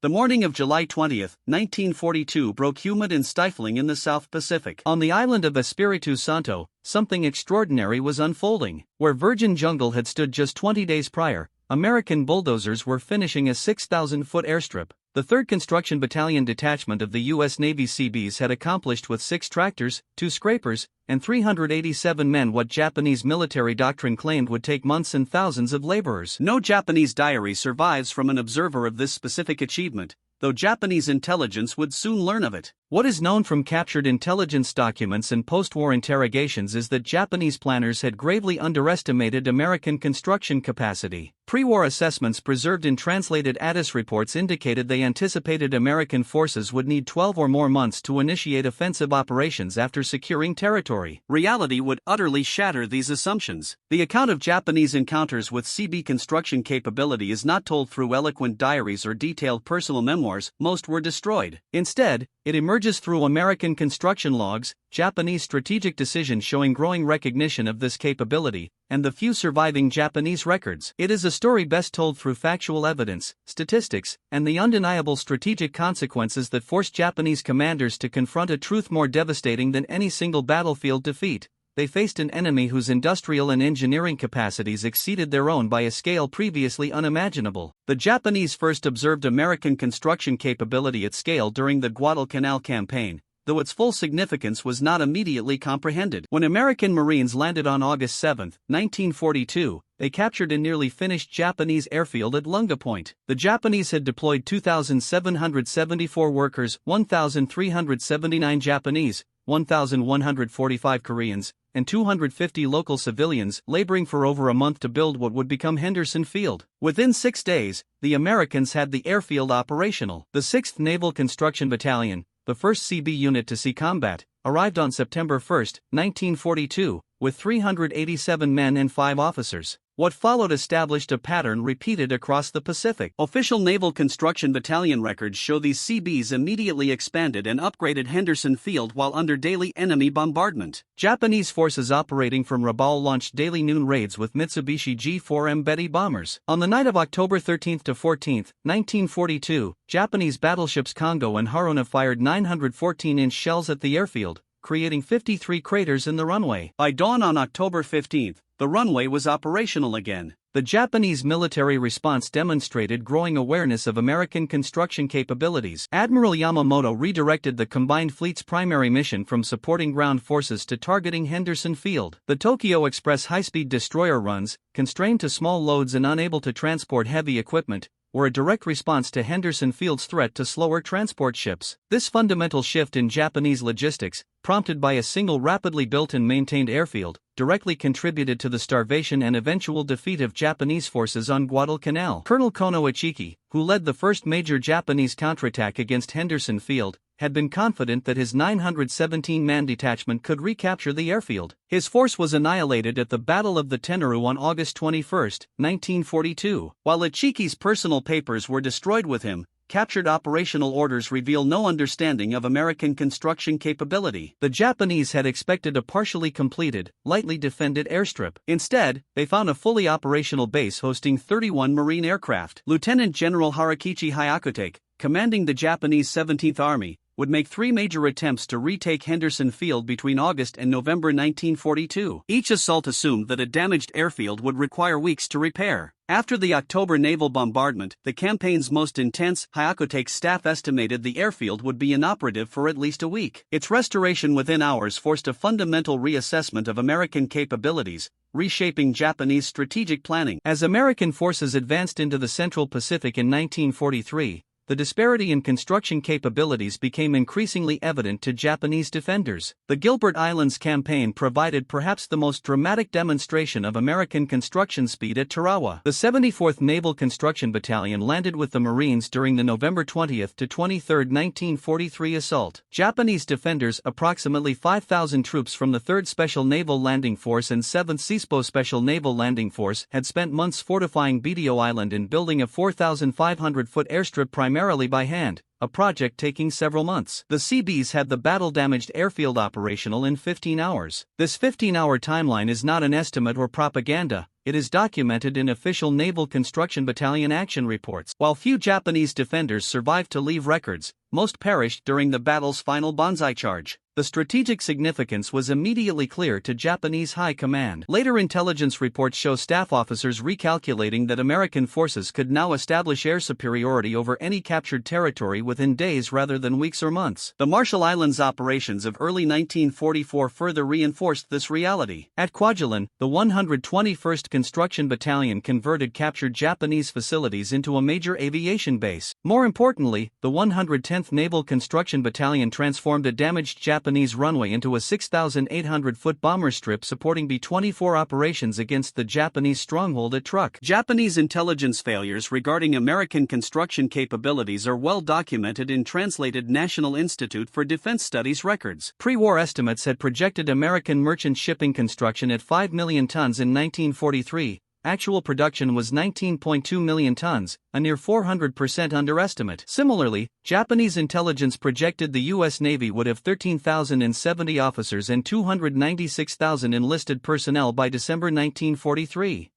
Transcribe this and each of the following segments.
The morning of July 20, 1942 broke humid and stifling in the South Pacific. On the island of Espiritu Santo, something extraordinary was unfolding. Where virgin jungle had stood just 20 days prior, American bulldozers were finishing a 6,000-foot airstrip. The 3rd Construction Battalion Detachment of the U.S. Navy Seabees had accomplished with 6 tractors, 2 scrapers, and 387 men what Japanese military doctrine claimed would take months and thousands of laborers. No Japanese diary survives from an observer of this specific achievement, though Japanese intelligence would soon learn of it. What is known from captured intelligence documents and post-war interrogations is that Japanese planners had gravely underestimated American construction capacity. Pre-war assessments preserved in translated ATIS reports indicated they anticipated American forces would need 12 or more months to initiate offensive operations after securing territory. Reality would utterly shatter these assumptions. The account of Japanese encounters with Seabee construction capability is not told through eloquent diaries or detailed personal memoirs. Most were destroyed. Instead, it emerges through American construction logs, Japanese strategic decisions showing growing recognition of this capability, and the few surviving Japanese records. It is a story best told through factual evidence, statistics, and the undeniable strategic consequences that forced Japanese commanders to confront a truth more devastating than any single battlefield defeat. They faced an enemy whose industrial and engineering capacities exceeded their own by a scale previously unimaginable. The Japanese first observed American construction capability at scale during the Guadalcanal campaign, though its full significance was not immediately comprehended. When American Marines landed on August 7, 1942, they captured a nearly finished Japanese airfield at Lunga Point. The Japanese had deployed 2,774 workers, 1,379 Japanese, 1,145 Koreans, and 250 local civilians, laboring for over a month to build what would become Henderson Field. Within 6 days, the Americans had the airfield operational. The 6th Naval Construction Battalion, the first CB unit to see combat, arrived on September 1, 1942, with 387 men and 5 officers. What followed established a pattern repeated across the Pacific. Official Naval Construction Battalion records show these Seabees immediately expanded and upgraded Henderson Field while under daily enemy bombardment. Japanese forces operating from Rabaul launched daily noon raids with Mitsubishi G4M Betty bombers. On the night of October 13 to 14, 1942, Japanese battleships Kongo and Haruna fired 914-inch shells at the airfield, creating 53 craters in the runway. By dawn on October 15, the runway was operational again. The Japanese military response demonstrated growing awareness of American construction capabilities. Admiral Yamamoto redirected the combined fleet's primary mission from supporting ground forces to targeting Henderson Field. The Tokyo Express high-speed destroyer runs, constrained to small loads and unable to transport heavy equipment, were a direct response to Henderson Field's threat to slower transport ships. This fundamental shift in Japanese logistics, prompted by a single rapidly built and maintained airfield, directly contributed to the starvation and eventual defeat of Japanese forces on Guadalcanal. Colonel Kono Ichiki, who led the first major Japanese counterattack against Henderson Field, had been confident that his 917-man detachment could recapture the airfield. His force was annihilated at the Battle of the Tenaru on August 21, 1942. While Ichiki's personal papers were destroyed with him, captured operational orders reveal no understanding of American construction capability. The Japanese had expected a partially completed, lightly defended airstrip. Instead, they found a fully operational base hosting 31 Marine aircraft. Lieutenant General Harakichi Hyakutake, commanding the Japanese 17th Army, would make 3 major attempts to retake Henderson Field between August and November 1942. Each assault assumed that a damaged airfield would require weeks to repair. After the October naval bombardment, the campaign's most intense, Hyakutake's staff estimated the airfield would be inoperative for at least a week. Its restoration within hours forced a fundamental reassessment of American capabilities, reshaping Japanese strategic planning. As American forces advanced into the Central Pacific in 1943, the disparity in construction capabilities became increasingly evident to Japanese defenders. The Gilbert Islands campaign provided perhaps the most dramatic demonstration of American construction speed at Tarawa. The 74th Naval Construction Battalion landed with the Marines during the November 20 to 23, 1943 assault. Japanese defenders, approximately 5,000 troops from the 3rd Special Naval Landing Force and 7th SESPO Special Naval Landing Force, had spent months fortifying Bidio Island and building a 4,500-foot airstrip primarily by hand, a project taking several months. The Seabees had the battle-damaged airfield operational in 15 hours. This 15-hour timeline is not an estimate or propaganda. It is documented in official Naval Construction Battalion action reports. While few Japanese defenders survived to leave records, most perished during the battle's final banzai charge. The strategic significance was immediately clear to Japanese high command. Later intelligence reports show staff officers recalculating that American forces could now establish air superiority over any captured territory within days rather than weeks or months. The Marshall Islands operations of early 1944 further reinforced this reality. At Kwajalein, the 121st Construction Battalion converted captured Japanese facilities into a major aviation base. More importantly, the 110th Naval Construction Battalion transformed a damaged Japanese runway into a 6,800-foot bomber strip supporting B-24 operations against the Japanese stronghold at Truk. Japanese intelligence failures regarding American construction capabilities are well documented in translated National Institute for Defense Studies records. Pre-war estimates had projected American merchant shipping construction at 5 million tons in 1943. Actual production was 19.2 million tons, a near 400% underestimate. Similarly, Japanese intelligence projected the U.S. Navy would have 13,070 officers and 296,000 enlisted personnel by December 1943.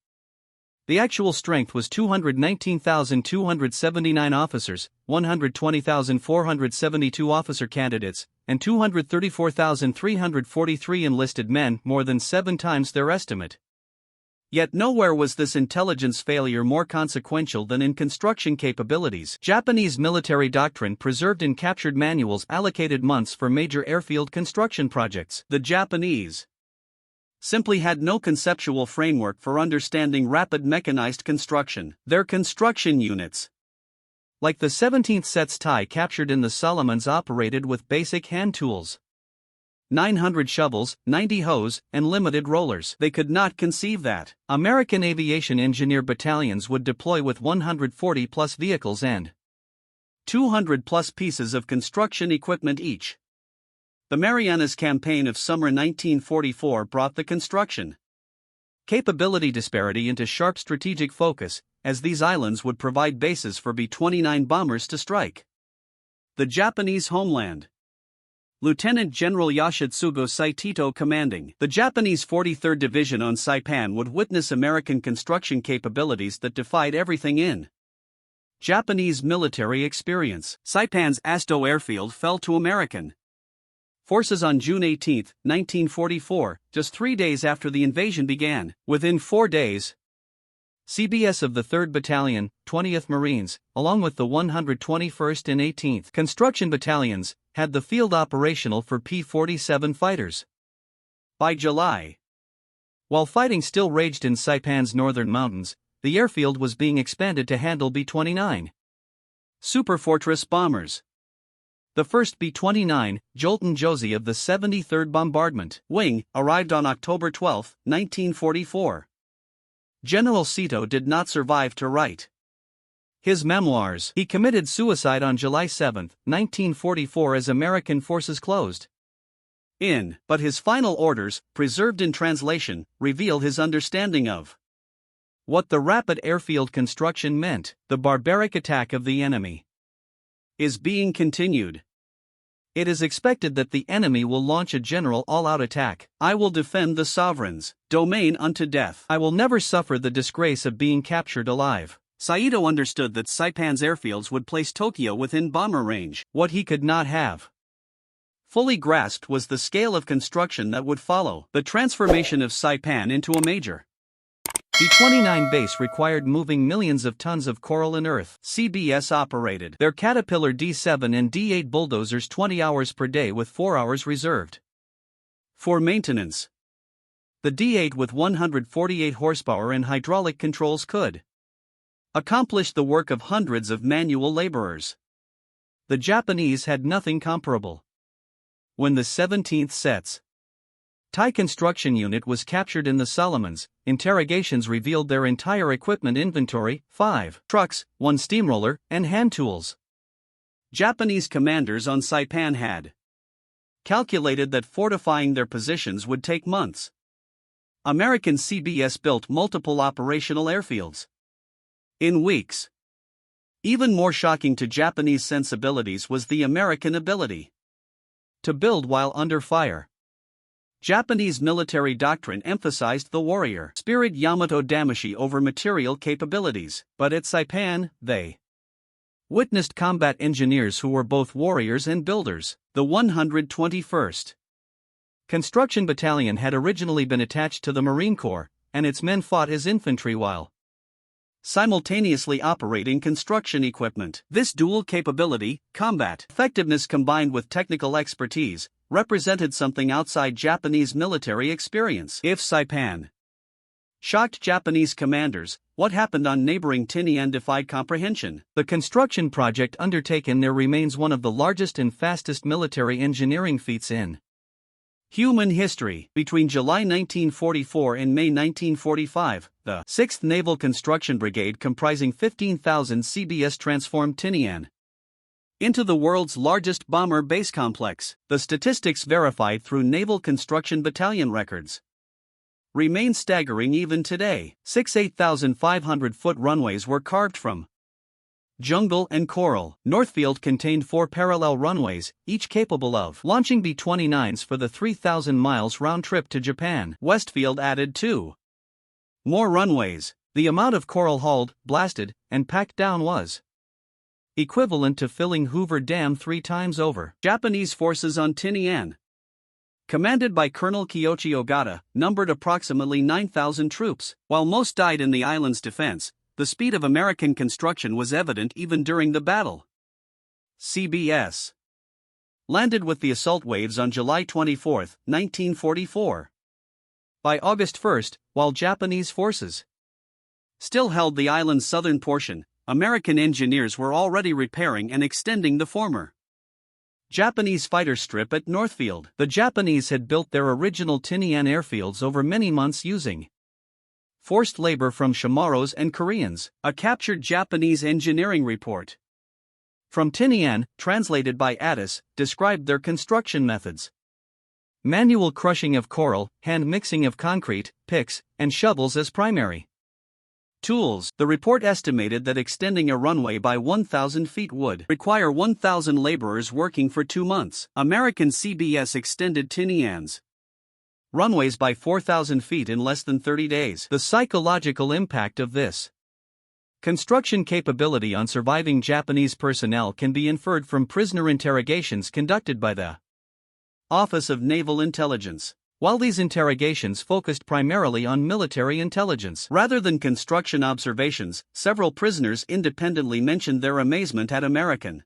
The actual strength was 219,279 officers, 120,472 officer candidates, and 234,343 enlisted men, more than 7 times their estimate. Yet nowhere was this intelligence failure more consequential than in construction capabilities. Japanese military doctrine preserved in captured manuals allocated months for major airfield construction projects. The Japanese simply had no conceptual framework for understanding rapid mechanized construction. Their construction units, like the 17th Sets Tai captured in the Solomons, operated with basic hand tools. 900 shovels, 90 hoes, and limited rollers. They could not conceive that American aviation engineer battalions would deploy with 140-plus vehicles and 200-plus pieces of construction equipment each. The Marianas Campaign of summer 1944 brought the construction capability disparity into sharp strategic focus, as these islands would provide bases for B-29 bombers to strike the Japanese homeland. Lieutenant General Yoshitsugu Saitito commanding the Japanese 43rd Division on Saipan would witness American construction capabilities that defied everything in Japanese military experience. Saipan's Asto airfield fell to American forces on June 18, 1944, just 3 days after the invasion began. Within 4 days, CBS of the 3rd Battalion, 20th Marines, along with the 121st and 18th Construction Battalions, had the field operational for P-47 fighters. By July, while fighting still raged in Saipan's northern mountains, the airfield was being expanded to handle B-29 Superfortress bombers. The first B-29, Jolton Josie of the 73rd Bombardment Wing, arrived on October 12, 1944. General Sito did not survive to write his memoirs. He committed suicide on July 7, 1944, as American forces closed in, but his final orders, preserved in translation, reveal his understanding of what the rapid airfield construction meant. The barbaric attack of the enemy is being continued. It is expected that the enemy will launch a general all-out attack. I will defend the sovereign's domain unto death. I will never suffer the disgrace of being captured alive. Saito understood that Saipan's airfields would place Tokyo within bomber range. What he could not have fully grasped was the scale of construction that would follow. The transformation of Saipan into a major B-29 base required moving millions of tons of coral and earth. CBS operated their Caterpillar D7 and D8 bulldozers 20 hours per day with 4 hours reserved for maintenance. The D8 with 148 horsepower and hydraulic controls could accomplish the work of hundreds of manual laborers. The Japanese had nothing comparable. When the 17th Sets Tai construction unit was captured in the Solomons, interrogations revealed their entire equipment inventory: 5 trucks, 1 steamroller, and hand tools. Japanese commanders on Saipan had calculated that fortifying their positions would take months. American CBS built multiple operational airfields in weeks. Even more shocking to Japanese sensibilities was the American ability to build while under fire. Japanese military doctrine emphasized the warrior spirit Yamato Damashi over material capabilities, but at Saipan, they witnessed combat engineers who were both warriors and builders. The 121st Construction Battalion had originally been attached to the Marine Corps, and its men fought as infantry while simultaneously operating construction equipment. This dual capability, combat effectiveness combined with technical expertise, represented something outside Japanese military experience. If Saipan shocked Japanese commanders, what happened on neighboring Tinian defied comprehension. The construction project undertaken there remains one of the largest and fastest military engineering feats in human history. Between July 1944 and May 1945, the 6th Naval Construction Brigade, comprising 15,000 CBS, transformed Tinian into the world's largest bomber base complex. The statistics, verified through Naval Construction Battalion records, remain staggering even today. 6 8,500-foot runways were carved from jungle and coral. Northfield contained 4 parallel runways, each capable of launching B-29s for the 3,000 miles round trip to Japan. Westfield added 2 more runways. The amount of coral hauled, blasted, and packed down was equivalent to filling Hoover Dam 3 times over. Japanese forces on Tinian, commanded by Colonel Kiyoshi Ogata, numbered approximately 9,000 troops. While most died in the island's defense, the speed of American construction was evident even during the battle. CBS landed with the assault waves on July 24, 1944. By August 1, while Japanese forces still held the island's southern portion, American engineers were already repairing and extending the former Japanese fighter strip at Northfield. The Japanese had built their original Tinian airfields over many months using forced labor from Chamorros and Koreans. A captured Japanese engineering report from Tinian, translated by Addis, described their construction methods: manual crushing of coral, hand mixing of concrete, picks, and shovels as primary tools. The report estimated that extending a runway by 1,000 feet would require 1,000 laborers working for 2 months. American CBS extended Tinian's runways by 4,000 feet in less than 30 days. The psychological impact of this construction capability on surviving Japanese personnel can be inferred from prisoner interrogations conducted by the Office of Naval Intelligence. While these interrogations focused primarily on military intelligence rather than construction observations, several prisoners independently mentioned their amazement at American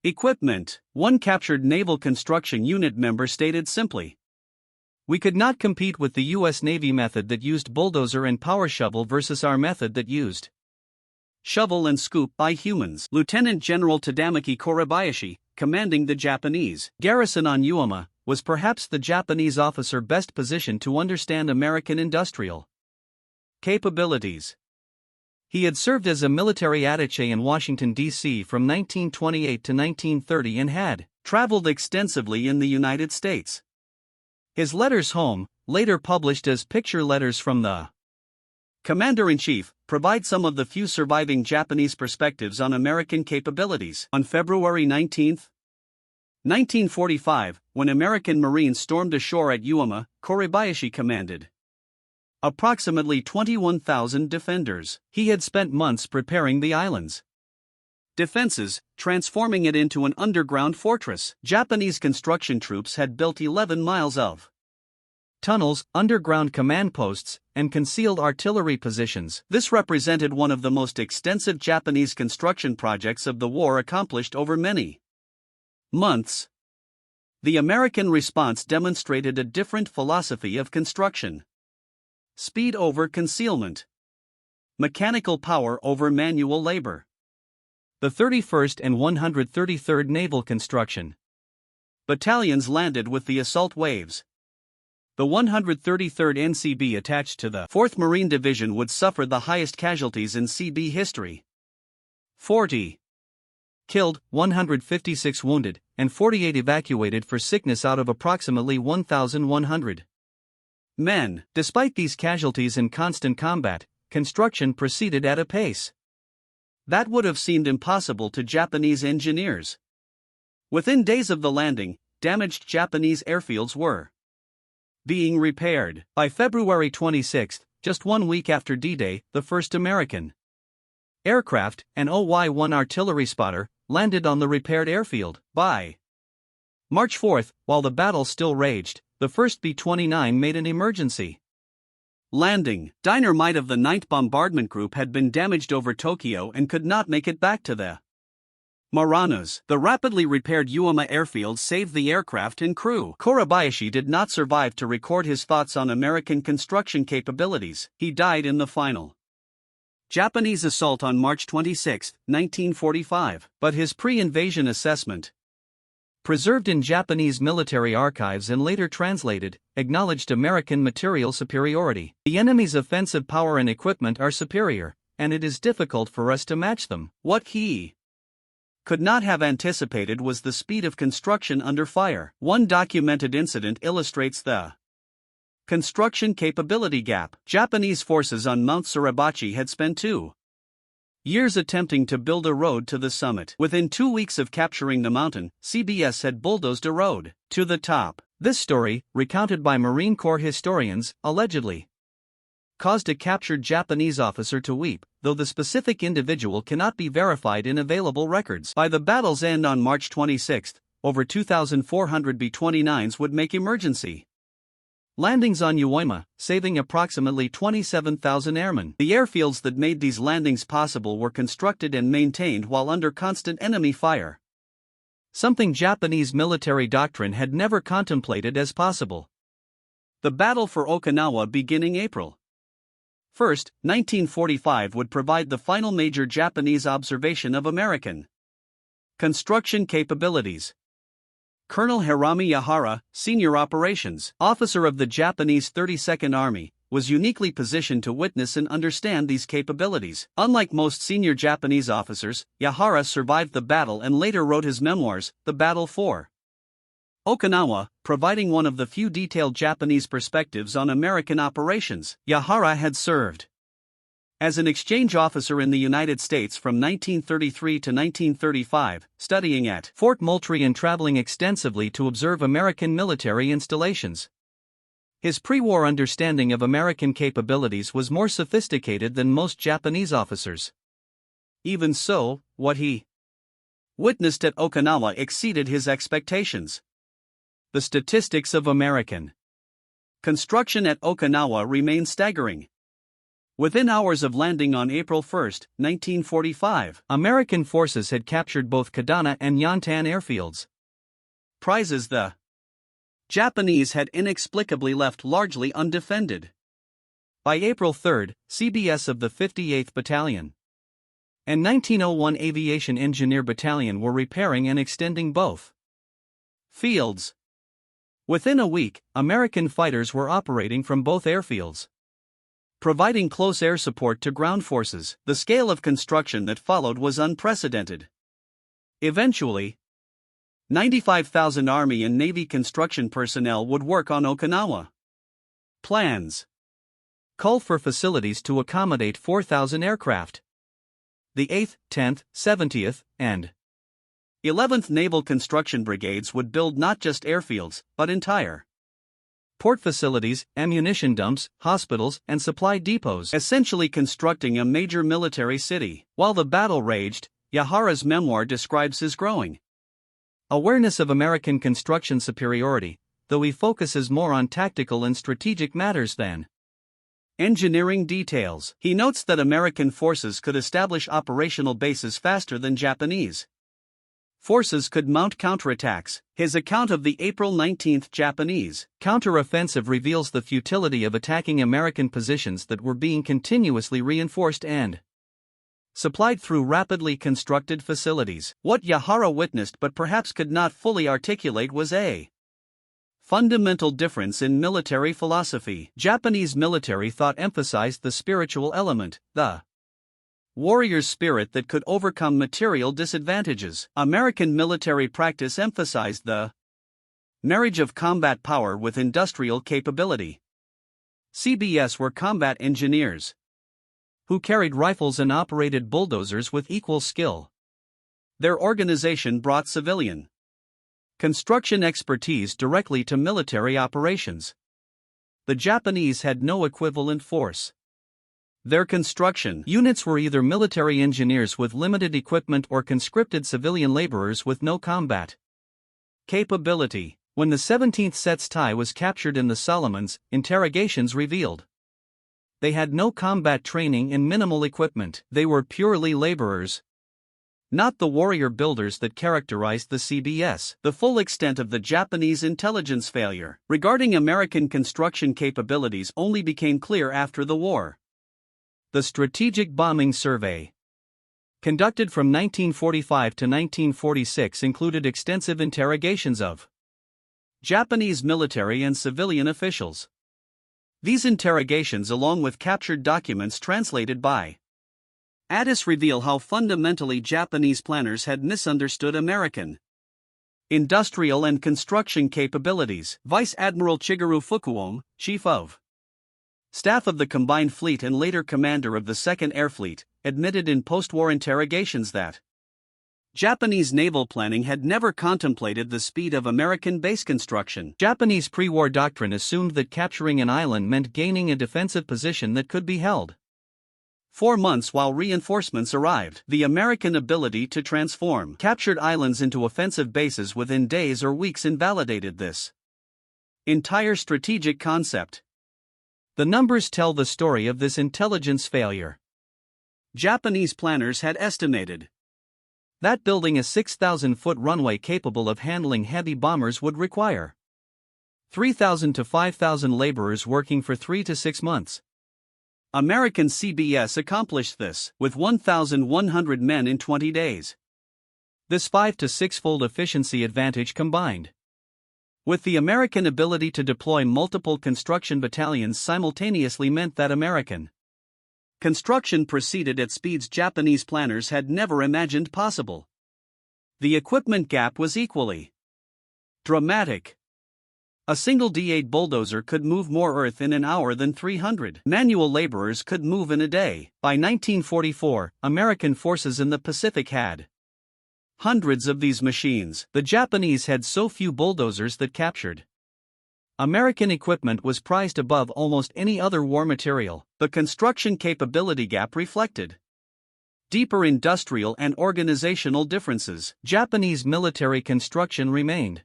equipment. One captured Naval Construction Unit member stated simply, "We could not compete with the U.S. Navy method that used bulldozer and power shovel versus our method that used shovel and scoop by humans." Lieutenant General Tadamaki Korebayashi, commanding the Japanese garrison on Uema, was perhaps the Japanese officer best positioned to understand American industrial capabilities. He had served as a military attaché in Washington, D.C. from 1928 to 1930 and had traveled extensively in the United States. His letters home, later published as Picture Letters from the Commander-in-Chief, provide some of the few surviving Japanese perspectives on American capabilities. On February 19, 1945, when American Marines stormed ashore at Uema, Korebayashi commanded approximately 21,000 defenders. He had spent months preparing the island's defenses, transforming it into an underground fortress. Japanese construction troops had built 11 miles of tunnels, underground command posts, and concealed artillery positions. This represented one of the most extensive Japanese construction projects of the war, accomplished over many months. The American response demonstrated a different philosophy of construction: speed over concealment, mechanical power over manual labor. The 31st and 133rd Naval Construction Battalions landed with the assault waves. The 133rd NCB, attached to the 4th Marine Division, would suffer the highest casualties in CB history: 40 killed, 156 wounded, and 48 evacuated for sickness out of approximately 1,100 men. Despite these casualties in constant combat, construction proceeded at a pace That would have seemed impossible to Japanese engineers. Within days of the landing, damaged Japanese airfields were being repaired. By February 26, just 1 week after D-Day, the first American aircraft, an OY-1 artillery spotter, landed on the repaired airfield. By March 4, while the battle still raged, the first B-29 made an emergency landing. Dynamite of the 9th Bombardment Group had been damaged over Tokyo and could not make it back to the Maranos. The rapidly repaired Uema airfield saved the aircraft and crew. Kurabayashi did not survive to record his thoughts on American construction capabilities. He died in the final Japanese assault on March 26, 1945. But his pre-invasion assessment, preserved in Japanese military archives and later translated, acknowledged American material superiority. The enemy's offensive power and equipment are superior, and it is difficult for us to match them. What he could not have anticipated was the speed of construction under fire. One documented incident illustrates the construction capability gap. Japanese forces on Mount Suribachi had spent 2 years attempting to build a road to the summit. Within 2 weeks of capturing the mountain, Seabees had bulldozed a road to the top. This story, recounted by Marine Corps historians, allegedly caused a captured Japanese officer to weep, though the specific individual cannot be verified in available records. By the battle's end on March 26, over 2,400 B-29s would make emergency landings on Uema, saving approximately 27,000 airmen. The airfields that made these landings possible were constructed and maintained while under constant enemy fire, something Japanese military doctrine had never contemplated as possible. The battle for Okinawa beginning April 1, 1945 would provide the final major Japanese observation of American construction capabilities. Colonel Hirami Yahara, senior operations officer of the Japanese 32nd Army, was uniquely positioned to witness and understand these capabilities. Unlike most senior Japanese officers, Yahara survived the battle and later wrote his memoirs, The Battle for Okinawa, providing one of the few detailed Japanese perspectives on American operations. Yahara had served as an exchange officer in the United States from 1933 to 1935, studying at Fort Moultrie and traveling extensively to observe American military installations. His pre-war understanding of American capabilities was more sophisticated than most Japanese officers. Even so, what he witnessed at Okinawa exceeded his expectations. The statistics of American construction at Okinawa remain staggering. Within hours of landing on April 1, 1945, American forces had captured both Kadana and Yantan airfields. Prizes the Japanese had inexplicably left largely undefended. By April 3, CBS of the 58th Battalion and 1901 Aviation Engineer Battalion were repairing and extending both fields. Within a week, American fighters were operating from both airfields, providing close air support to ground forces. The scale of construction that followed was unprecedented. Eventually, 95,000 Army and Navy construction personnel would work on Okinawa. Plans called for facilities to accommodate 4,000 aircraft. The 8th, 10th, 70th, and 11th Naval Construction Brigades would build not just airfields, but entire port facilities, ammunition dumps, hospitals, and supply depots, essentially constructing a major military city. While the battle raged, Yahara's memoir describes his growing awareness of American construction superiority, though he focuses more on tactical and strategic matters than engineering details. He notes that American forces could establish operational bases faster than Japanese forces could mount counterattacks. His account of the April 19 Japanese counteroffensive reveals the futility of attacking American positions that were being continuously reinforced and supplied through rapidly constructed facilities. What Yahara witnessed but perhaps could not fully articulate was a fundamental difference in military philosophy. Japanese military thought emphasized the spiritual element, the warrior's spirit that could overcome material disadvantages. American military practice emphasized the marriage of combat power with industrial capability. CBS were combat engineers. who carried rifles and operated bulldozers with equal skill. Their organization brought civilian construction expertise directly to military operations. The Japanese had no equivalent force. Their construction units were either military engineers with limited equipment or conscripted civilian laborers with no combat capability. When the 17th Seabees was captured in the Solomons, interrogations revealed they had no combat training and minimal equipment. They were purely laborers, not the warrior builders that characterized the Seabees. The full extent of the Japanese intelligence failure regarding American construction capabilities only became clear after the war. The Strategic Bombing Survey, conducted from 1945 to 1946, included extensive interrogations of Japanese military and civilian officials. These interrogations, along with captured documents translated by Addis, reveal how fundamentally Japanese planners had misunderstood American industrial and construction capabilities. Vice Admiral Shigeru Fukuoka, Chief of Staff of the Combined Fleet and later commander of the 2nd Air Fleet, admitted in post-war interrogations that Japanese naval planning had never contemplated the speed of American base construction. Japanese pre-war doctrine assumed that capturing an island meant gaining a defensive position that could be held 4 months while reinforcements arrived. The American ability to transform captured islands into offensive bases within days or weeks invalidated this entire strategic concept. The numbers tell the story of this intelligence failure. Japanese planners had estimated that building a 6,000-foot runway capable of handling heavy bombers would require 3,000 to 5,000 laborers working for 3 to 6 months. American Seabees accomplished this with 1,100 men in 20 days. This 5 to 6-fold efficiency advantage combined with the American ability to deploy multiple construction battalions simultaneously meant that American construction proceeded at speeds Japanese planners had never imagined possible. The equipment gap was equally dramatic. A single D8 bulldozer could move more earth in an hour than 300 manual laborers could move in a day. By 1944, American forces in the Pacific had hundreds of these machines. The Japanese had so few bulldozers that captured American equipment was prized above almost any other war material. The construction capability gap reflected deeper industrial and organizational differences. Japanese military construction remained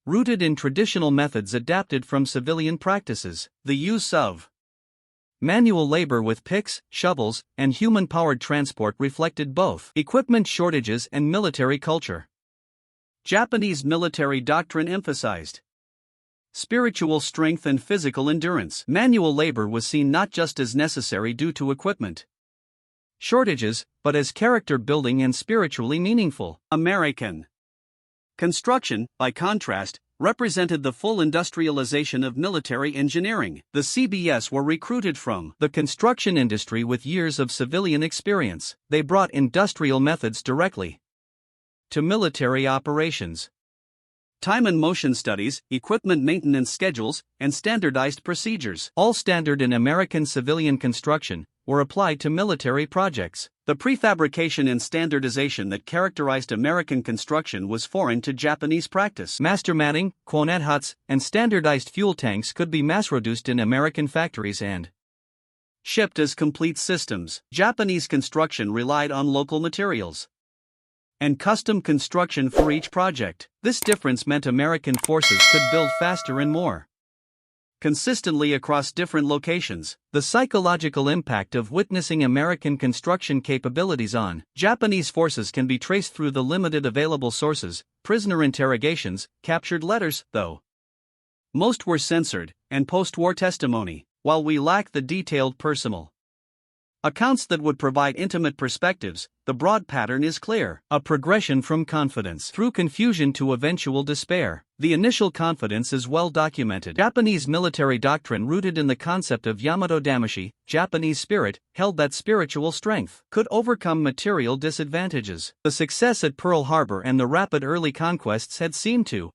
rooted in traditional methods adapted from civilian practices. The use of manual labor with picks, shovels, and human-powered transport reflected both equipment shortages and military culture. Japanese military doctrine emphasized spiritual strength and physical endurance. Manual labor was seen not just as necessary due to equipment shortages, but as character building and spiritually meaningful. American construction, by contrast, represented the full industrialization of military engineering. The Seabees were recruited from the construction industry with years of civilian experience. They brought industrial methods directly to military operations. Time and motion studies, equipment maintenance schedules, and standardized procedures, all standard in American civilian construction, were applied to military projects. The prefabrication and standardization that characterized American construction was foreign to Japanese practice. Master matting, quonette huts, and standardized fuel tanks could be mass-produced in American factories and shipped as complete systems. Japanese construction relied on local materials and custom construction for each project. This difference meant American forces could build faster and more consistently across different locations. The psychological impact of witnessing American construction capabilities on Japanese forces can be traced through the limited available sources, prisoner interrogations, captured letters, though most were censored, and post-war testimony. While we lack the detailed personal accounts that would provide intimate perspectives, the broad pattern is clear: a progression from confidence through confusion to eventual despair. The initial confidence is well documented. Japanese military doctrine, rooted in the concept of Yamato Damashi, Japanese spirit, held that spiritual strength could overcome material disadvantages. The success at Pearl Harbor and the rapid early conquests had seemed to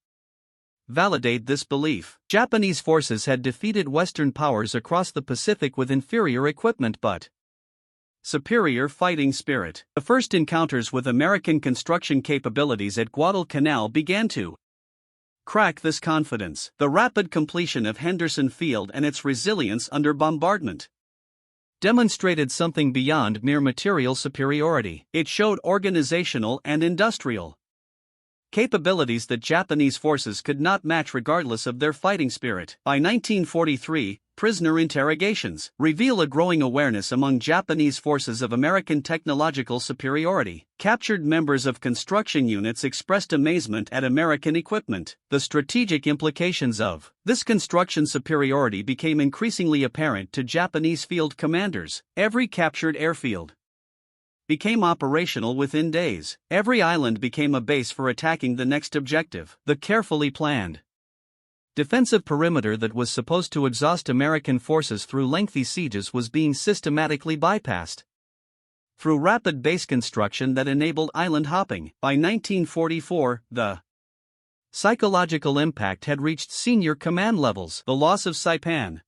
validate this belief. Japanese forces had defeated Western powers across the Pacific with inferior equipment, but Superior fighting spirit. The first encounters with American construction capabilities at Guadalcanal began to crack this confidence. The rapid completion of Henderson Field and its resilience under bombardment demonstrated something beyond mere material superiority. It showed organizational and industrial capabilities that Japanese forces could not match regardless of their fighting spirit. By 1943, prisoner interrogations reveal a growing awareness among Japanese forces of American technological superiority. Captured members of construction units expressed amazement at American equipment. The strategic implications of this construction superiority became increasingly apparent to Japanese field commanders. Every captured airfield became operational within days. Every island became a base for attacking the next objective. The carefully planned defensive perimeter that was supposed to exhaust American forces through lengthy sieges was being systematically bypassed through rapid base construction that enabled island hopping. By 1944, the psychological impact had reached senior command levels. The loss of Saipan,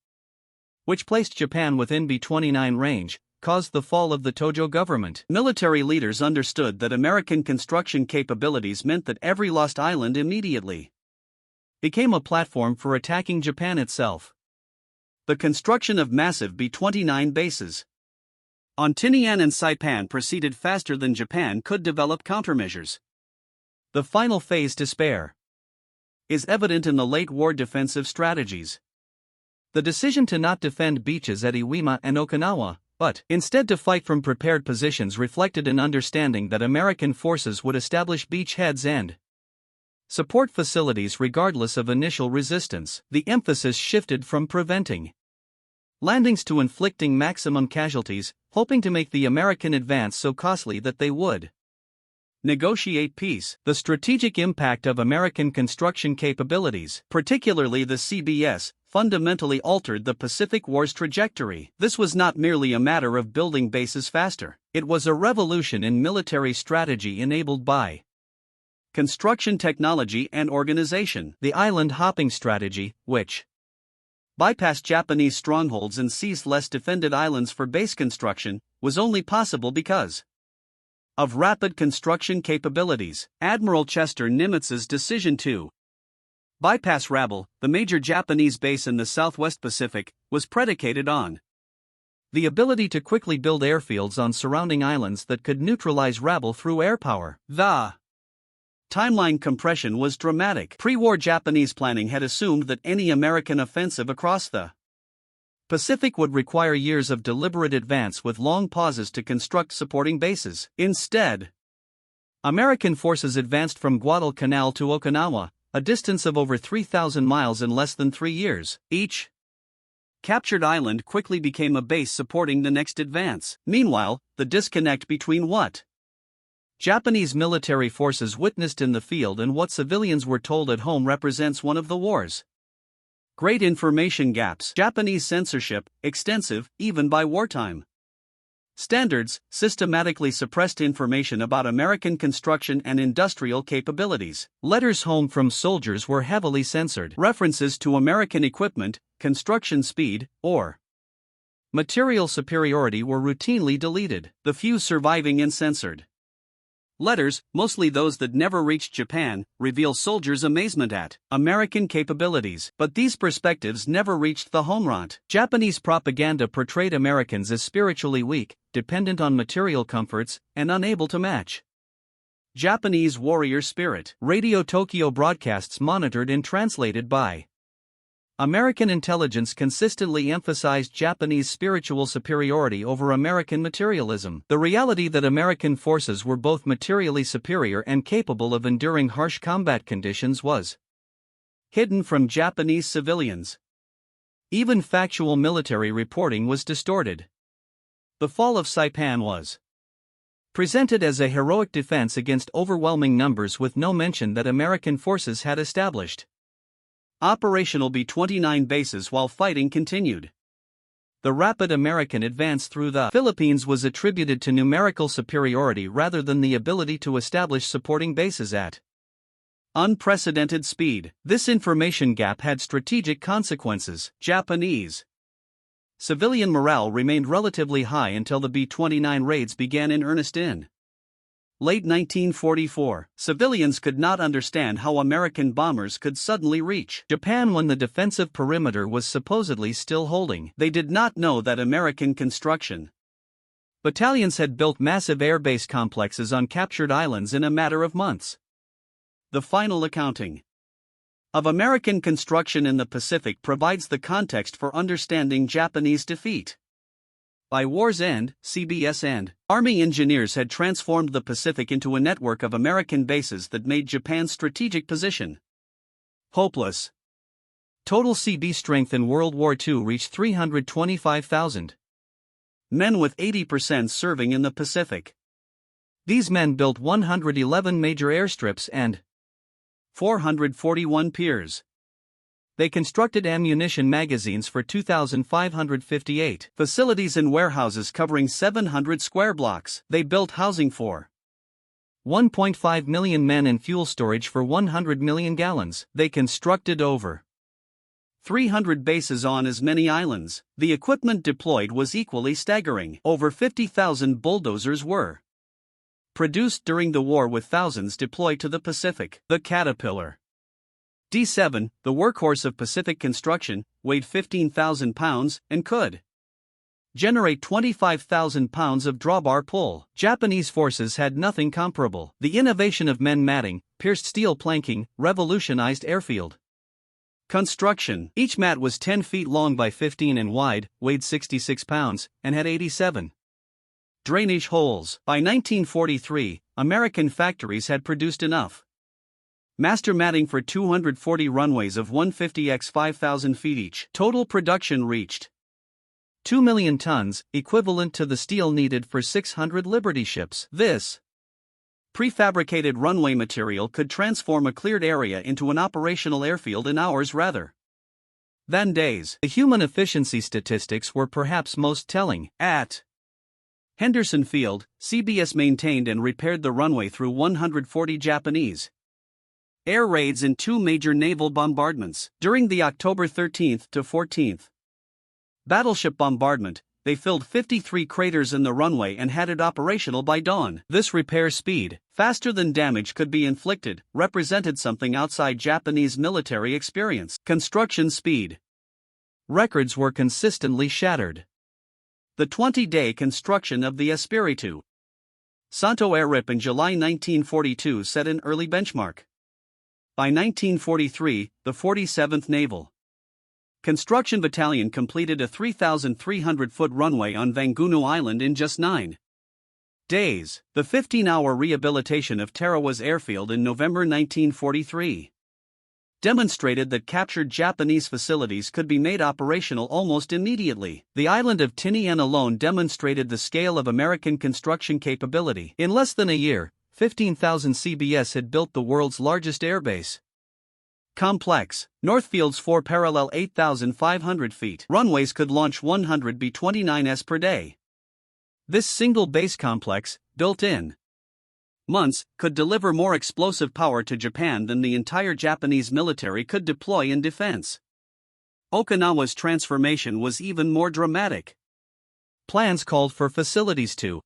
which placed Japan within B-29 range, caused the fall of the Tojo government. Military leaders understood that American construction capabilities meant that every lost island immediately became a platform for attacking Japan itself. The construction of massive B-29 bases on Tinian and Saipan proceeded faster than Japan could develop countermeasures. The final phase to spare is evident in the late war defensive strategies. The decision to not defend beaches at Iwima and Okinawa, but instead to fight from prepared positions, reflected an understanding that American forces would establish beachheads and support facilities regardless of initial resistance. The emphasis shifted from preventing landings to inflicting maximum casualties, hoping to make the American advance so costly that they would negotiate peace. The strategic impact of American construction capabilities, particularly the CBS, fundamentally altered the Pacific War's trajectory. This was not merely a matter of building bases faster, it was a revolution in military strategy enabled by construction technology and organization. The island hopping strategy, which bypassed Japanese strongholds and seized less defended islands for base construction, was only possible because of rapid construction capabilities. Admiral Chester Nimitz's decision to bypass Rabaul, the major Japanese base in the Southwest Pacific, was predicated on the ability to quickly build airfields on surrounding islands that could neutralize Rabaul through air power. The timeline compression was dramatic. Pre-war Japanese planning had assumed that any American offensive across the Pacific would require years of deliberate advance with long pauses to construct supporting bases. Instead, American forces advanced from Guadalcanal to Okinawa, a distance of over 3,000 miles, in less than 3 years. Each captured island quickly became a base supporting the next advance. Meanwhile, the disconnect between what Japanese military forces witnessed in the field and what civilians were told at home represents one of the war's great information gaps. Japanese censorship, extensive, even by wartime standards, systematically suppressed information about American construction and industrial capabilities. Letters home from soldiers were heavily censored. References to American equipment, construction speed, or material superiority were routinely deleted. The few surviving uncensored letters, mostly those that never reached Japan, reveal soldiers' amazement at American capabilities. But these perspectives never reached the homefront. Japanese propaganda portrayed Americans as spiritually weak, dependent on material comforts, and unable to match Japanese warrior spirit. Radio Tokyo broadcasts monitored and translated by American intelligence consistently emphasized Japanese spiritual superiority over American materialism. The reality that American forces were both materially superior and capable of enduring harsh combat conditions was hidden from Japanese civilians. Even factual military reporting was distorted. The fall of Saipan was presented as a heroic defense against overwhelming numbers, with no mention that American forces had established operational B-29 bases while fighting continued. The rapid American advance through the Philippines was attributed to numerical superiority rather than the ability to establish supporting bases at unprecedented speed. This information gap had strategic consequences. Japanese civilian morale remained relatively high until the B-29 raids began in earnest in late 1944. Civilians could not understand how American bombers could suddenly reach Japan when the defensive perimeter was supposedly still holding. They did not know that American construction battalions had built massive airbase complexes on captured islands in a matter of months. The final accounting of American construction in the Pacific provides the context for understanding Japanese defeat. By war's end, CBS and Army engineers had transformed the Pacific into a network of American bases that made Japan's strategic position hopeless. Total CB strength in World War II reached 325,000 men, with 80% serving in the Pacific. These men built 111 major airstrips and 441 piers. They constructed ammunition magazines for 2,558 facilities and warehouses covering 700 square blocks. They built housing for 1.5 million men and fuel storage for 100 million gallons. They constructed over 300 bases on as many islands. The equipment deployed was equally staggering. Over 50,000 bulldozers were produced during the war, with thousands deployed to the Pacific. The Caterpillar D7, the workhorse of Pacific construction, weighed 15,000 pounds and could generate 25,000 pounds of drawbar pull. Japanese forces had nothing comparable. The innovation of men matting, pierced steel planking, revolutionized airfield construction. Each mat was 10 feet long by 15 and wide, weighed 66 pounds, and had 87 drainage holes. By 1943, American factories had produced enough master matting for 240 runways of 150 x 5,000 feet each. Total production reached 2 million tons, equivalent to the steel needed for 600 Liberty ships. This prefabricated runway material could transform a cleared area into an operational airfield in hours rather than days. The human efficiency statistics were perhaps most telling. At Henderson Field, CBS maintained and repaired the runway through 140 Japanese air raids and 2 major naval bombardments. During the October 13th to 14th battleship bombardment, they filled 53 craters in the runway and had it operational by dawn. This repair speed, faster than damage could be inflicted, represented something outside Japanese military experience. Construction speed records were consistently shattered. The 20-day construction of the Espiritu Santo Airstrip in July 1942 set an early benchmark. By 1943, the 47th Naval Construction Battalion completed a 3,300-foot runway on Vangunu Island in just 9 days. The 15-hour rehabilitation of Tarawa's airfield in November 1943 demonstrated that captured Japanese facilities could be made operational almost immediately. The island of Tinian alone demonstrated the scale of American construction capability. In less than a year, 15,000 CBS had built the world's largest airbase complex. Northfield's 4 parallel 8,500 feet runways could launch 100 B-29s per day. This single base complex, built in months, could deliver more explosive power to Japan than the entire Japanese military could deploy in defense. Okinawa's transformation was even more dramatic. Plans called for facilities to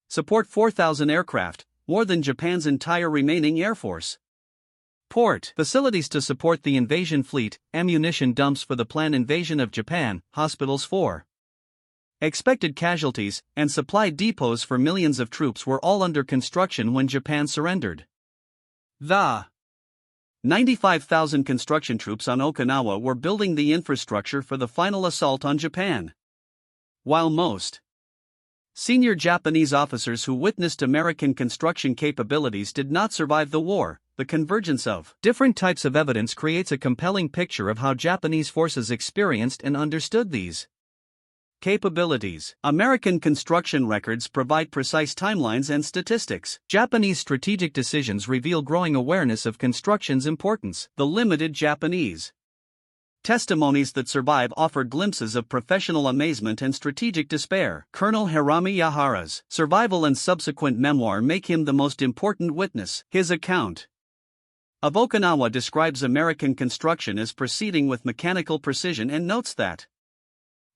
support 4,000 aircraft, more than Japan's entire remaining air force. Port facilities to support the invasion fleet, ammunition dumps for the planned invasion of Japan, hospitals for expected casualties, and supply depots for millions of troops were all under construction when Japan surrendered. The 95,000 construction troops on Okinawa were building the infrastructure for the final assault on Japan. While most senior Japanese officers who witnessed American construction capabilities did not survive the war, the convergence of different types of evidence creates a compelling picture of how Japanese forces experienced and understood these capabilities. American construction records provide precise timelines and statistics. Japanese strategic decisions reveal growing awareness of construction's importance. The limited Japanese testimonies that survive offer glimpses of professional amazement and strategic despair. Colonel Hirami Yahara's survival and subsequent memoir make him the most important witness. His account of Okinawa describes American construction as proceeding with mechanical precision and notes that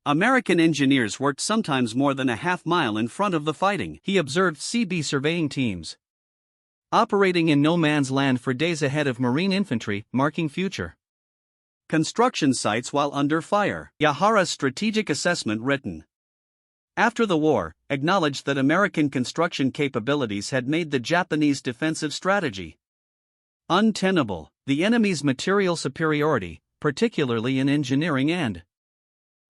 American engineers worked sometimes more than a half-mile in front of the fighting. He observed Seabees surveying teams operating in no man's land for days ahead of Marine infantry, marking future construction sites while under fire. Yahara's strategic assessment, written after the war, acknowledged that American construction capabilities had made the Japanese defensive strategy untenable. The enemy's material superiority, particularly in engineering and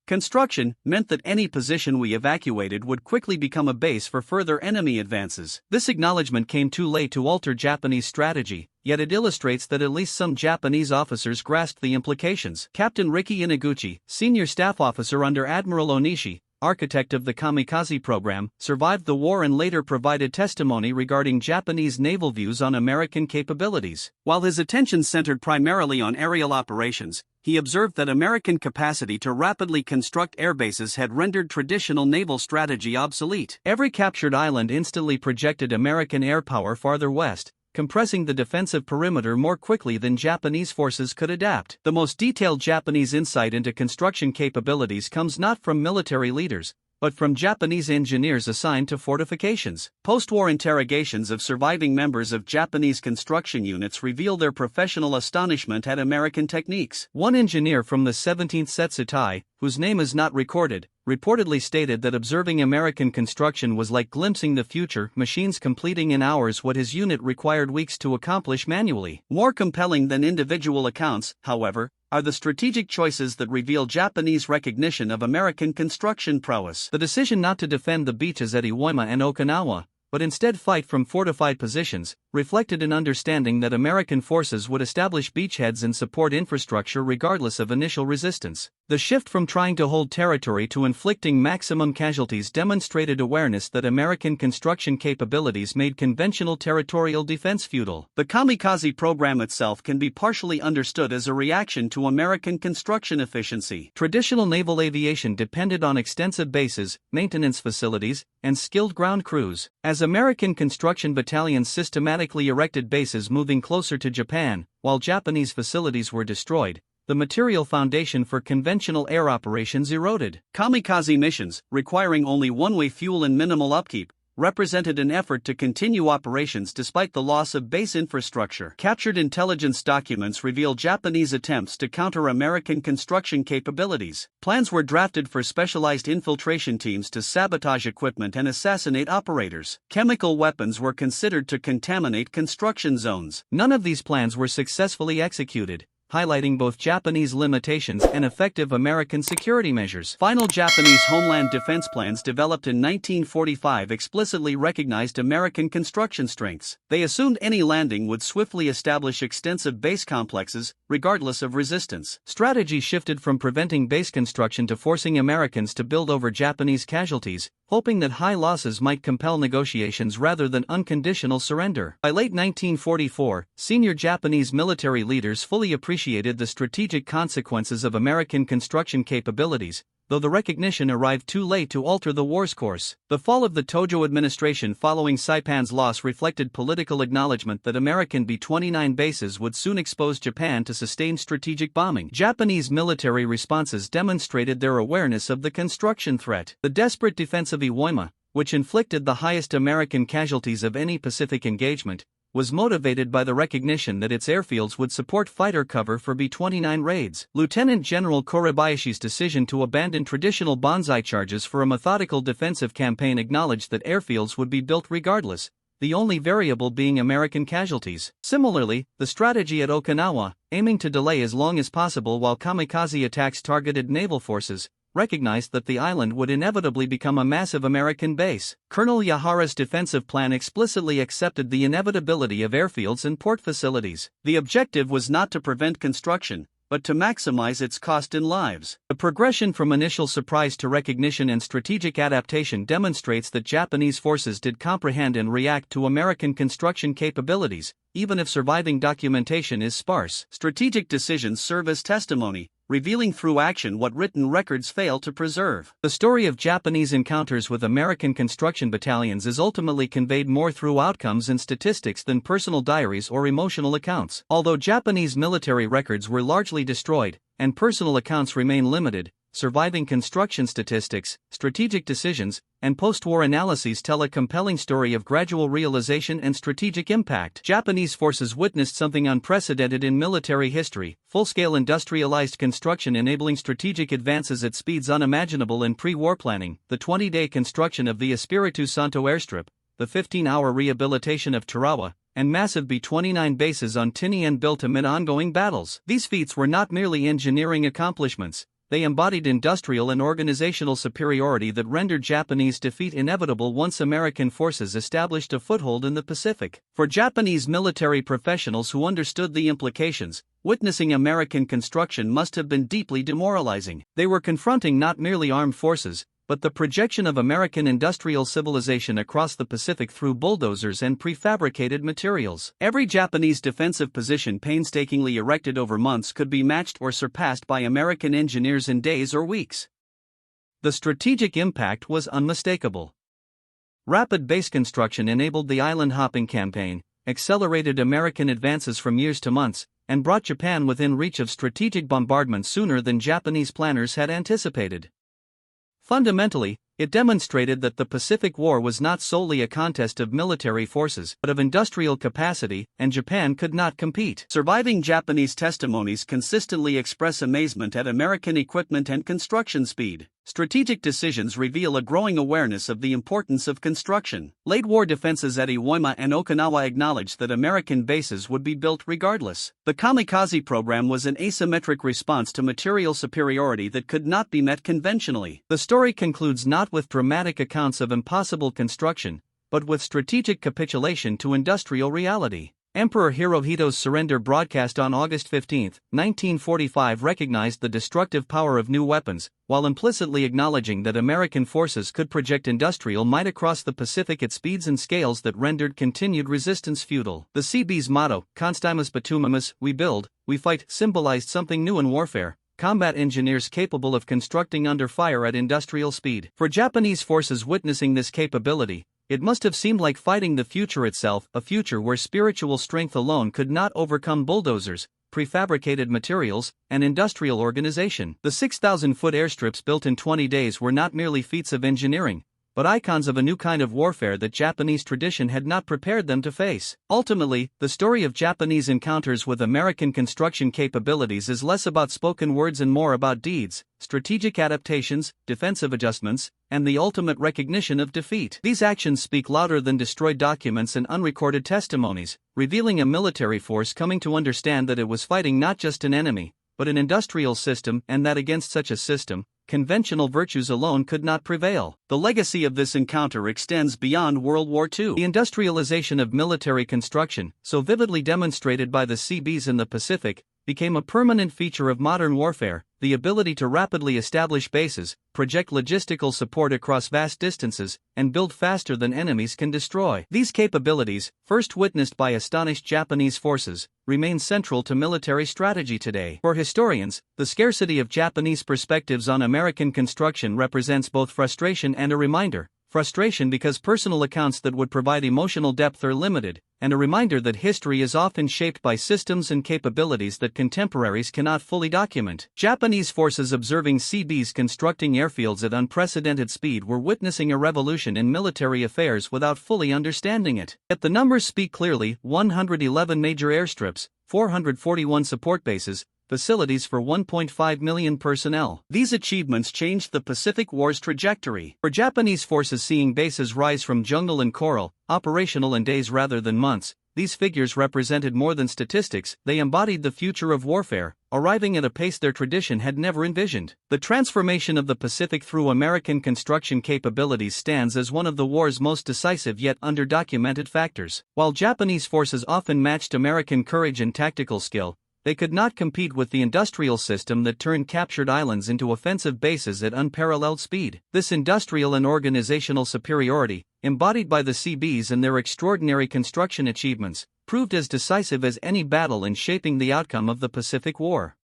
construction, meant that any position we evacuated would quickly become a base for further enemy advances. This acknowledgement came too late to alter Japanese strategy, yet it illustrates that at least some Japanese officers grasped the implications. Captain Riki Inaguchi, senior staff officer under Admiral Onishi, architect of the kamikaze program, survived the war and later provided testimony regarding Japanese naval views on American capabilities. While his attention centered primarily on aerial operations, he observed that American capacity to rapidly construct airbases had rendered traditional naval strategy obsolete. Every captured island instantly projected American air power farther west, compressing the defensive perimeter more quickly than Japanese forces could adapt. The most detailed Japanese insight into construction capabilities comes not from military leaders, but from Japanese engineers assigned to fortifications. Post-war interrogations of surviving members of Japanese construction units reveal their professional astonishment at American techniques. One engineer from the 17th Setsutai, whose name is not recorded, reportedly stated that observing American construction was like glimpsing the future, machines completing in hours what his unit required weeks to accomplish manually. More compelling than individual accounts, however, are the strategic choices that reveal Japanese recognition of American construction prowess. The decision not to defend the beaches at Iwo and Okinawa, but instead fight from fortified positions, reflected an understanding that American forces would establish beachheads and support infrastructure regardless of initial resistance. The shift from trying to hold territory to inflicting maximum casualties demonstrated awareness that American construction capabilities made conventional territorial defense futile. The kamikaze program itself can be partially understood as a reaction to American construction efficiency. Traditional naval aviation depended on extensive bases, maintenance facilities, and skilled ground crews. As American construction battalions systematically erected bases moving closer to Japan, while Japanese facilities were destroyed, the material foundation for conventional air operations eroded. Kamikaze missions, requiring only one-way fuel and minimal upkeep, represented an effort to continue operations despite the loss of base infrastructure. Captured intelligence documents reveal Japanese attempts to counter American construction capabilities. Plans were drafted for specialized infiltration teams to sabotage equipment and assassinate operators. Chemical weapons were considered to contaminate construction zones. None of these plans were successfully executed, highlighting both Japanese limitations and effective American security measures. Final Japanese homeland defense plans developed in 1945 explicitly recognized American construction strengths. They assumed any landing would swiftly establish extensive base complexes, regardless of resistance. Strategy shifted from preventing base construction to forcing Americans to build over Japanese casualties, hoping that high losses might compel negotiations rather than unconditional surrender. By late 1944, senior Japanese military leaders fully appreciated the strategic consequences of American construction capabilities, though the recognition arrived too late to alter the war's course. The fall of the Tojo administration following Saipan's loss reflected political acknowledgement that American B-29 bases would soon expose Japan to sustained strategic bombing. Japanese military responses demonstrated their awareness of the construction threat. The desperate defense of Iwo, which inflicted the highest American casualties of any Pacific engagement, was motivated by the recognition that its airfields would support fighter cover for B-29 raids. Lieutenant General Korebayashi's decision to abandon traditional banzai charges for a methodical defensive campaign acknowledged that airfields would be built regardless, the only variable being American casualties. Similarly, the strategy at Okinawa, aiming to delay as long as possible while kamikaze attacks targeted naval forces, recognized that the island would inevitably become a massive American base. Colonel Yahara's defensive plan explicitly accepted the inevitability of airfields and port facilities. The objective was not to prevent construction, but to maximize its cost in lives. The progression from initial surprise to recognition and strategic adaptation demonstrates that Japanese forces did comprehend and react to American construction capabilities, even if surviving documentation is sparse. Strategic decisions serve as testimony, revealing through action what written records fail to preserve. The story of Japanese encounters with American construction battalions is ultimately conveyed more through outcomes and statistics than personal diaries or emotional accounts. Although Japanese military records were largely destroyed, and personal accounts remain limited, surviving construction statistics, strategic decisions, and post-war analyses tell a compelling story of gradual realization and strategic impact. Japanese forces witnessed something unprecedented in military history: full-scale industrialized construction enabling strategic advances at speeds unimaginable in pre-war planning, the 20-day construction of the Espiritu Santo airstrip, the 15-hour rehabilitation of Tarawa, and massive B-29 bases on Tinian built amid ongoing battles. These feats were not merely engineering accomplishments, they embodied industrial and organizational superiority that rendered Japanese defeat inevitable once American forces established a foothold in the Pacific. For Japanese military professionals who understood the implications, witnessing American construction must have been deeply demoralizing. They were confronting not merely armed forces, but the projection of American industrial civilization across the Pacific through bulldozers and prefabricated materials. Every Japanese defensive position painstakingly erected over months could be matched or surpassed by American engineers in days or weeks. The strategic impact was unmistakable. Rapid base construction enabled the island-hopping campaign, accelerated American advances from years to months, and brought Japan within reach of strategic bombardment sooner than Japanese planners had anticipated. Fundamentally, it demonstrated that the Pacific War was not solely a contest of military forces, but of industrial capacity, and Japan could not compete. Surviving Japanese testimonies consistently express amazement at American equipment and construction speed. Strategic decisions reveal a growing awareness of the importance of construction. Late-war defenses at Iwo and Okinawa acknowledged that American bases would be built regardless. The kamikaze program was an asymmetric response to material superiority that could not be met conventionally. The story concludes not with dramatic accounts of impossible construction, but with strategic capitulation to industrial reality. Emperor Hirohito's surrender, broadcast on August 15, 1945, recognized the destructive power of new weapons, while implicitly acknowledging that American forces could project industrial might across the Pacific at speeds and scales that rendered continued resistance futile. The Seabees motto, "Constimus bitumimus," we build, we fight, symbolized something new in warfare: combat engineers capable of constructing under fire at industrial speed. For Japanese forces witnessing this capability, it must have seemed like fighting the future itself, a future where spiritual strength alone could not overcome bulldozers, prefabricated materials, and industrial organization. The 6,000-foot airstrips built in 20 days were not merely feats of engineering, but icons of a new kind of warfare that Japanese tradition had not prepared them to face. Ultimately, the story of Japanese encounters with American construction capabilities is less about spoken words and more about deeds, strategic adaptations, defensive adjustments, and the ultimate recognition of defeat. These actions speak louder than destroyed documents and unrecorded testimonies, revealing a military force coming to understand that it was fighting not just an enemy, but an industrial system, and that against such a system, conventional virtues alone could not prevail. The legacy of this encounter extends beyond World War II. The industrialization of military construction, so vividly demonstrated by the Seabees in the Pacific, became a permanent feature of modern warfare: the ability to rapidly establish bases, project logistical support across vast distances, and build faster than enemies can destroy. These capabilities, first witnessed by astonished Japanese forces, remain central to military strategy today. For historians, the scarcity of Japanese perspectives on American construction represents both frustration and a reminder. Frustration because personal accounts that would provide emotional depth are limited, and a reminder that history is often shaped by systems and capabilities that contemporaries cannot fully document. Japanese forces observing Seabees constructing airfields at unprecedented speed were witnessing a revolution in military affairs without fully understanding it. Yet the numbers speak clearly: 111 major airstrips, 441 support bases, facilities for 1.5 million personnel. These achievements changed the Pacific War's trajectory. For Japanese forces seeing bases rise from jungle and coral, operational in days rather than months, these figures represented more than statistics, they embodied the future of warfare, arriving at a pace their tradition had never envisioned. The transformation of the Pacific through American construction capabilities stands as one of the war's most decisive yet underdocumented factors. While Japanese forces often matched American courage and tactical skill, they could not compete with the industrial system that turned captured islands into offensive bases at unparalleled speed. This industrial and organizational superiority, embodied by the Seabees and their extraordinary construction achievements, proved as decisive as any battle in shaping the outcome of the Pacific War.